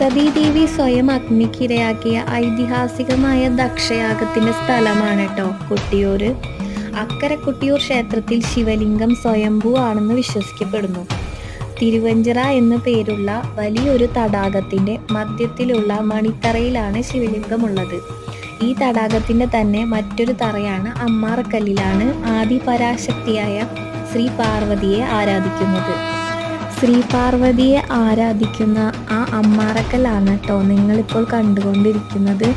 സതീദേവി സ്വയം അഗ്നിക്കിരയാക്കിയ ഐതിഹാസികമായ ദക്ഷയാഗത്തിന്റെ സ്ഥലമാണ് കേട്ടോ കൊട്ടിയൂര്. അക്കരെ കൊട്ടിയൂർ ക്ഷേത്രത്തിൽ ശിവലിംഗം സ്വയംഭൂ ആണെന്ന് വിശ്വസിക്കപ്പെടുന്നു. തിരുവഞ്ചിറ എന്നു പേരുള്ള വലിയൊരു തടാകത്തിന്റെ മധ്യത്തിലുള്ള മണിത്തറയിലാണ് ശിവലിംഗമുള്ളത്. ഈ തടാകത്തിന്റെ തന്നെ മറ്റൊരു തറയാണ് അമ്മാറക്കല്ലിലാണ് ആദിപരാശക്തിയായ ശ്രീ പാർവതിയെ ആരാധിക്കുന്നത്. ശ്രീ പാർവതിയെ ആരാധിക്കുന്ന ആ അമ്മാറക്കല്ലാണ് കേട്ടോ നിങ്ങളിപ്പോൾ കണ്ടുകൊണ്ടിരിക്കുന്നത്.